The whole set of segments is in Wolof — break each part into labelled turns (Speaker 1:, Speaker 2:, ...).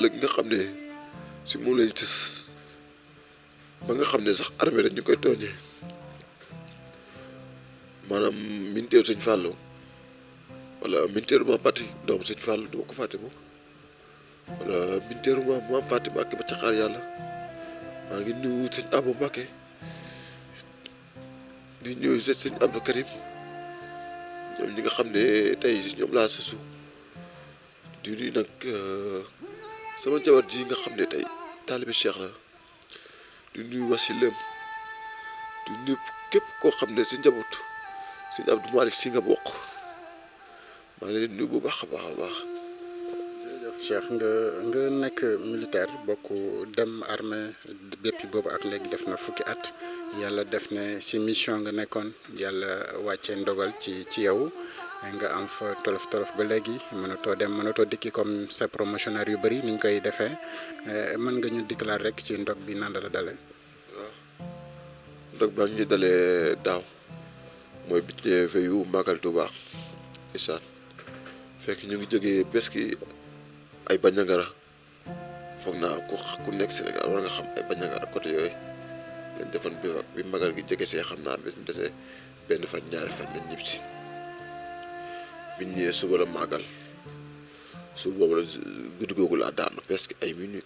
Speaker 1: léegi nga xam ne si moom lañu tës ba nga xam ne sax armée dañ ñu koy tooñee maanaam militaire sëñ Fallou wala militaire Maam Fati doomu sëñ Fallou duma ko fàtte mukk wala militaire Maam Fati Mbàkke ba ca xaar yàlla maa ngi nuyu sëñ Abou Mbàkke di ñëw sëñ Abdou Karim ñoom ñi nga xam ne tey ñoom laa sasu di nuyu nag sama jabar ji nga xam ne tey taalibe Cheikh la di nuyu wasileem di nuyu képp koo xam ne si njaboot sëñ Abdou Malick si nga bokk maa ngi leen nuyu bu baax a baax a baax.
Speaker 2: jërëjëf Cheikh nga nekk militaire bokk dem armée bépp boobu ak léegi def na fukki at yàlla def ne si mission nga nekkoon yàlla wàccee ndogal ci yow nga am fa tolof tolof ba léegi mënatoo dem mënatoo dikki comme sa promotionnaire yu bëri niñ koy defee mën nga ñu dikkalaat rek ci ndog bi nan la dale.
Speaker 1: waaw ndog baa ngi dalee daaw mooy bi ñu veyu Magal Touba isaan fekk ñu ngi jógee beski ay Bandiagara foog naa ku nekk Sénégal war nga xam ay Bandiagara côté yooyu lañ defoon bi magal gi jege see xam naa bés mu desee benn fan ñaari fan lañ ñib si biñ ñëwee suba la màggal suba boobu la guddi googu laa daanu presque ay minuit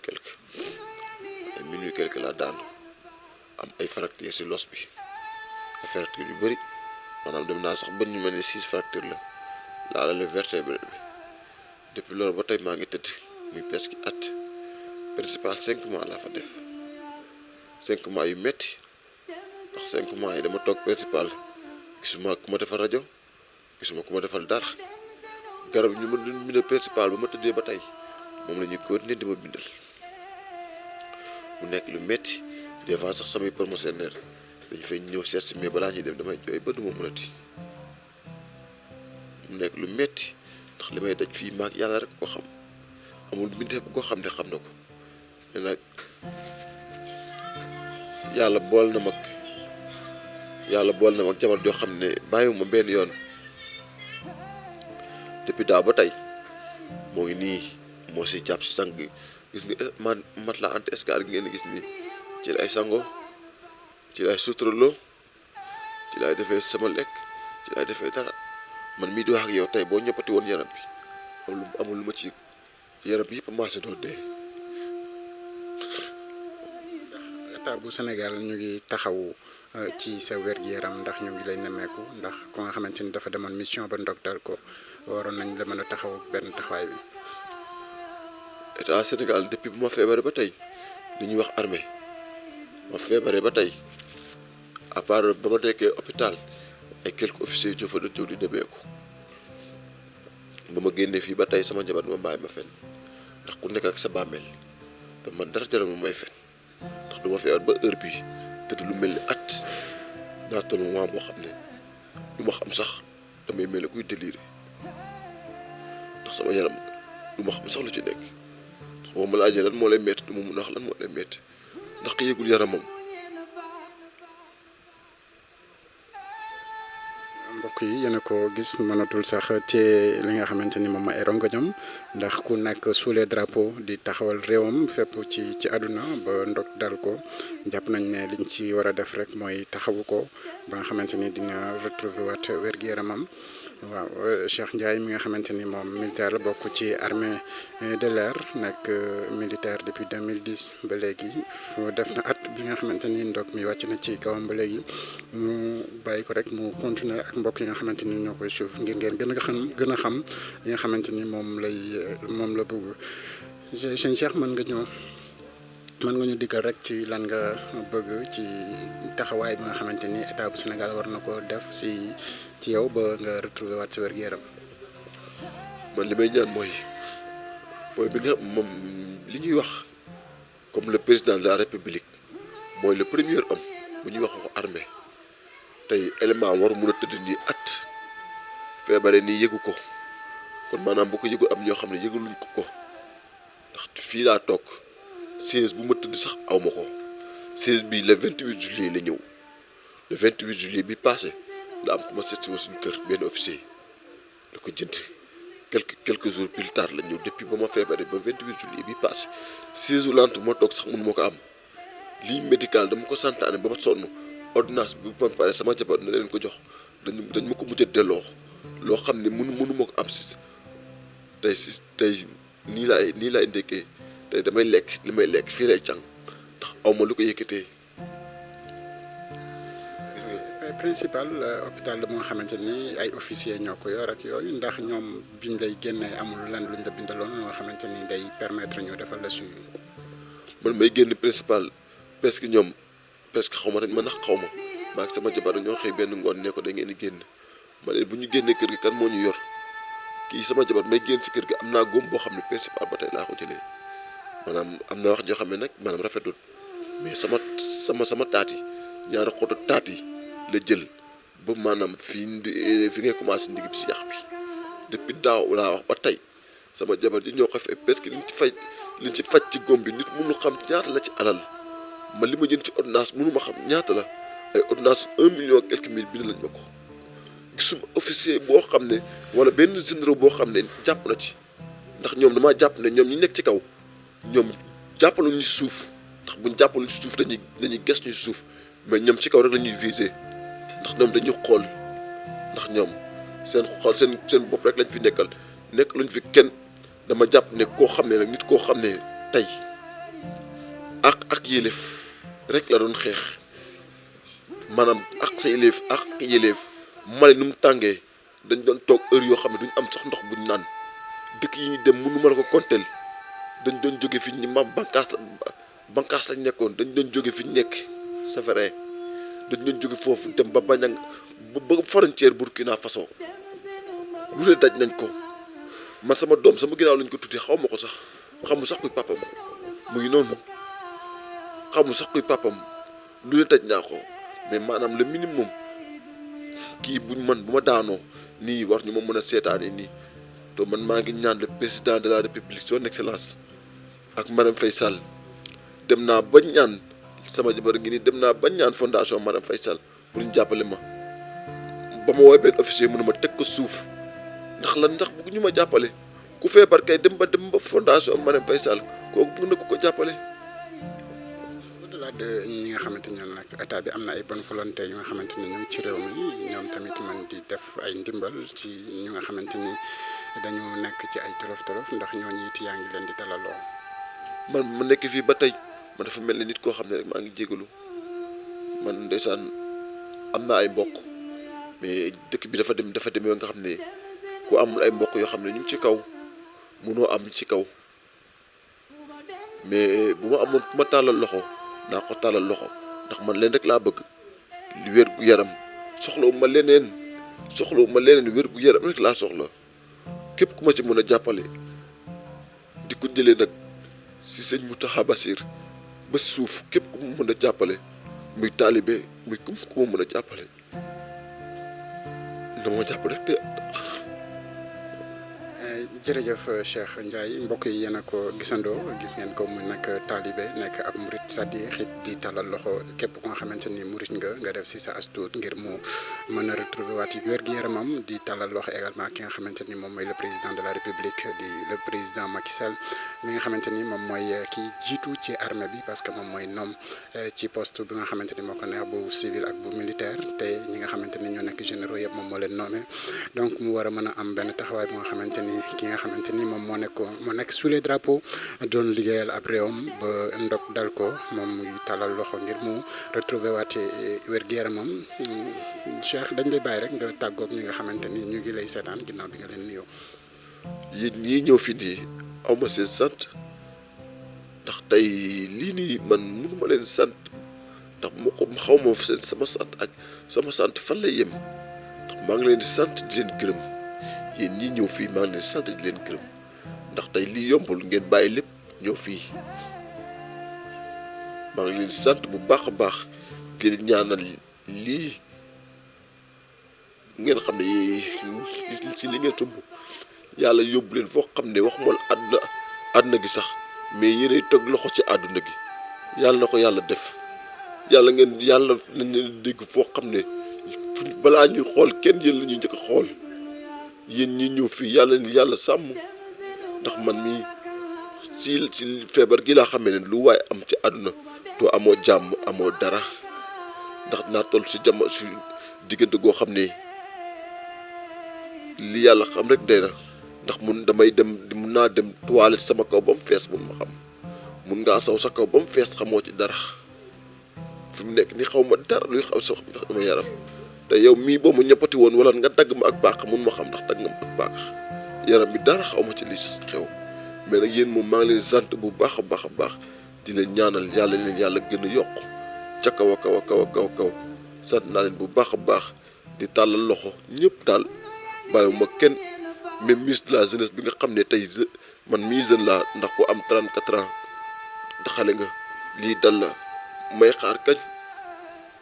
Speaker 1: quelque laa daanu am ay fracture si los bi ay fracture yu bëri maanaam dem naa sax ba ñu mel ni 6 fracture la laalale vertébré bi depuis loolu ba tey maa ngi tëdd muy presque at principal 5 mois laa fa def 5 mois yu metti ndax 5 mois yi dama toog principal gisuma ku ma defal rajo gisuma ku ma defal dara garab ñu ma doon bindal principal ba ma tëddee ba tey moom la ñuy continuer di ma bindal mu nekk lu metti des fois sax samay promotionnaire dañu fay ñëw seet si mais balaa ñuy dem damay jooy ba duma mënati mu nekk lu metti ndax li may daj fii maag yàlla rek ko xam amul mbindeef bu ko xam ne xam na ko mais nag yàlla bool na mag jabar joo xam ne bàyyiwuma benn yoon depuis daaw ba tey moo ngi nii moo si jàpp si sang gis nga mat la anti escale gi ngeen gis nii ci lay sango ci lay suturaloo ci lay defee sama lekk ci lay defee dara man mii di wax ak yow tey boo ñëppati woon yaram bi amul lu ma ci yaram bi yëpp commencé doo dee.
Speaker 2: état bu Sénégal ñu ngi taxaw ci sa wér-gu-yaram ndax ñu ngi lay nemmeeku ndax ko nga xamante ni dafa demoon mission ba ndog dal ko waroon nañ la mën a taxaw benn taxawaay bi.
Speaker 1: état Sénégal depuis bu ma feebaree ba tey li ñuy wax armée ma feebaree ba tey à part ba ma nekkee hôpital ay quelques officiers ñoo fa doon jóg di demeeku ba ma génnee fii ba tey sama njaboot ma bàyyi ma fen ndax ku nekk ak sa bàmmeel te man dara jaral ma may fen ndax du ma feebar ba heure bii te du lu mel ni at naa toll moment boo xam ne du ma xam sax damay mel ni kuy déliré ndax sama yaram du ma xam sax lu ci nekk ndax boo ma laajee lan moo lay métti du ma mun a wax lan moo lay métti ndax ki yëgul yaramam.
Speaker 2: mbokk yi yéen a ko gis mënatul sax ci li nga xamante ni moom ay rongoñam ndax ku nekk sous les drapeaux di taxawal réewam fépp ci àdduna ba ndog dal ko jàpp nañ ne liñ ci war a def rek mooy taxawu ko ba nga xamante ni dina retrouver waat wér-gu-yaramam waaw Cheikh Ndiaye mi nga xamante ni moom militaire la bokk ci armée de l'air nekk militaire depuis 2010 ba léegi def na at bi nga xamante ni ndog mi wàcc na ci kawam ba léegi mu bàyyi ko rek mu continuer ak mbokk yi nga xamante ni ñoo koy suuf ngir ngeen gën a xam li nga xamante ni moom la bëgg sëñ Cheikh mën nga ñu dikkal rek ci lan nga bëgg ci taxawaay bi nga xamante ni état bu Sénégal war na ko def ci yow ba nga retrouver waat sa wér-gu-yaram.
Speaker 1: man li may ñaan mooy bi nga moom li ñuy wax comme le président de la république mooy le premier homme bu ñuy wax waxu armée tey élément war mun a tëdd nii at feebare nii yëgu ko kon maanaam bu ko yëgul am ñoo xam ne yëguluñ ko ndax fii laa toog 16 bu ma tëdd sax aw ma ko 16 bii le 28 juillet la ñëw le 28 juillet bi passé la am ku ma seet si ma suñu kër benn officier da ko jënd quelques jours plus tard la ñëw depuis ba ma feebaree ba 28 juillet bi passé 6 jours lente moo toog sax mënu ma ko am lii médical dama ko santaane ba ma sonn ordonnance bi ba pare sama jabar na leen ko jox dañ ma ko mujj a delloo loo xam ne mënu ma ko am si tey nii laay ndekkee tey damay lekk li may lekk fii lay càng ndax aw ma lu ko yëkkatee.
Speaker 2: principal hôpital la nga xamante ni ay officier ñoo ko yor ak yooyu ndax ñoom biñ lay génnee amul lan luñ la bindaloon nga xamante ni day permettre ñu defal la suivi.
Speaker 1: man may génn principal parce que ñoom parce que xaw ma rek man ndax xaw ma maa ak sama jabar ñoo xëy benn ngoon ne ko da ngeen di génn ma ne bu ñu génnee kër gi kan moo ñu yor kii sama jabar may génn si kër gi am naa góom boo xam ne principal ba tey laa ko jëlee maanaam am na wax joo xam ne nag maanaam rafetul mais sama taat yi ñaari xoto taat yi la jël ba maanaam fi ngay commencé ndig bi si yàq bi depuis daaw laa wax ba tey sama jabar ji ñoo ko fay parce que liñ ci faj ci góom bi nit mënu xam ñaata la ci alal man li ma jënd ci ordonnance mënu ma xam ñaata la ay ordonnance 1 million quelques mille bind lañ ma ko gisuma officier boo xam ne wala benn généraux boo xam ne jàpp na ci ndax ñoom damaa jàpp ne ñoom ñi nekk ci kaw ñoom jàppaluñu ci suuf ndax buñ jàppaluñu ci suuf dañuy ges ñu ci suuf mais ñoom ci kaw rek la ñuy viser ndax ñoom dañuy xool ndax ñoom seen bopp rek lañ fi nekk luñ fi kenn dama jàpp ne koo xam ne nag nit koo xam ne tey ak yéleef rek la doon xeex maanaam ak sa yéleef ak yéleef Mali nu mu tàngee dañ doon toog heure yoo xam ne duñ am sax ndox buñ naan dëkk yi ñu dem mënu ma la ko konteel dañ doon jóge fi ñu ma bankaas lañ nekkoon dañ doon jóge fi ñu nekk c'est vrai dañ doon jóge foofu dem ba bañang ba frontière Burkina Faso lu ne daj nañ ko man sama doom sama ginnaaw lañ ko tuddee xaw ma ko sax xamul sax kuy papam mu ngi noonu xamul sax kuy papam lu ne daj naa ko mais maanaam le minimum kii bu ma daanoo nii war ñu ma mën a seetaane nii te man maa ngi ñaan le président de la république son excellence ak Marème Faye Sall dem naa ba ñaan sama jabar ngi nii dem naa ba ñaan fondation Marème Faye Sall pour ñu jàppale ma ba ma woowee benn officier mënu ma teg ko suuf ndax bëgg ñu ma jàppale ku feebar kay dem ba fondation Marème Faye Sall kooku bëgg na ku ko jàppale.
Speaker 2: au-delà de ñi nga xamante ne nag état bi am na ay bonne volonté yu nga xamante ni ñu ngi ci réew mi ñoom tamit man di def ay ndimbal ci ñu nga xamante ni dañu nekk ci ay tolof ndax ñooñu it yaa ngi leen di dalaloo.
Speaker 1: man ma nekk fii ba tey man dafa mel ni nit koo xam ne rek maa ngi jégalu man ndeysaan am naa ay mbokk mais dëkk bi dafa demee nga xam ne ku amul ay mbokk yoo xam ne ñu ngi ci kaw mënoo am ci kaw mais bu ma amoon ma tàllal loxo naa ko tàllal loxo ndax man leen rek laa bëgg li wér gu yaram soxlawu ma leneen wér gu yaram rek laa soxla képp ku ma ci mën a jàppale di ko jëlee nag si sëñ Mountakha Bassir ba suuf képp ku ma mën a jàppale muy taalibe muy ku ma mën a jàppale dama jàpp rek te.
Speaker 2: jërëjëf Cheikh Ndiaye mbokk yi yéen a ko gisandoo gis ngeen ko mu nekk taalibe nekk ak murit sadiq di talal loxo képp ku nga xamante ni murit nga def si sa astuut ngir mu mën a retrouver waat wér-gu-yaramam di talal loxo également ki nga xamante ni moom mooy le président de la république di le président Macky Sall mi nga xamante ni moom mooy ki jiitu ci armée bi parce que moom mooy noom ci poste bi nga xamante ni moo ko neex bu civil ak bu militaire te ñi nga xamante ni ñoo nekk généraux yëpp moom moo leen nommé donc mu war a mën a am benn taxawaay bi nga xamante ni ki nga xamante ni moom moo nekk sous les drapeaux doon liggéeyal ab réewam ba ndok dal ko moom muy talal loxo ngir mu retrouver waate wér-gu-yaramam Cheikh dañ lay bàyyi rek nga tàggoog ñi nga xamante ni ñu ngi lay seetaan ginnaaw bi nga leen nuyoo.
Speaker 1: yéen ñii ñëw fi nii aw ma seen sant ndax tey lii nii man mënu ma leen sant ndax xaw ma seen sama sant ak sama sant fan lay yem ndax maa ngi leen di sant di leen gërëm. yéen ñii ñëw fii maa ngi leen sant di leen gërëm ndax tey lii yombul ngeen bàyyi lépp ñëw fii maa ngi leen di sant bu baax a baax di leen ñaanal lii ngeen xam ne si li ngeen tumb yàlla yóbbu leen foo xam ne waxuma la àdduna gi sax mais yéenay teg loxo ci àdduna gi yàlla na ko yàlla def yàlla nañ leen dégg foo xam ne balaa ñuy xool kenn yéen la ñuy njëkk a xool yéen ñi ñëw fii yàlla ni yàlla sàmm ndax man mii si feebar gi laa xamee ne lu waaye am ci àdduna to amoo jàmm amoo dara ndax naa toll si jamono si diggante goo xam ne li yàlla xam rek day na ndax mun naa dem toilette sama kaw ba mu fees mun ma xam mun ngaa saw sa kaw ba mu fees xamoo ci dara fi mu nekk ni xaw ma dara luy xaw sa dama yaram te yow mii boo ma ñëppati woon wala nga dagg ma ak baax mun ma xam ndax dagg nga ma ak baax yaram bi dara xaw ma ci li xew mais nag yéen moom maa ngi leen sant bu baax a baax di leen ñaanal yàlla gën a yokk ca kaw a kaw a kaw a kaw kaw sant naa leen bu baax a baax di tàllal loxo ñëpp daal bàyyiwuma kenn même ministre de la jeunesse bi nga xam ne tey man mii jeune laa ndax ku am 34 ans te xale nga lii dal la may xaar kañ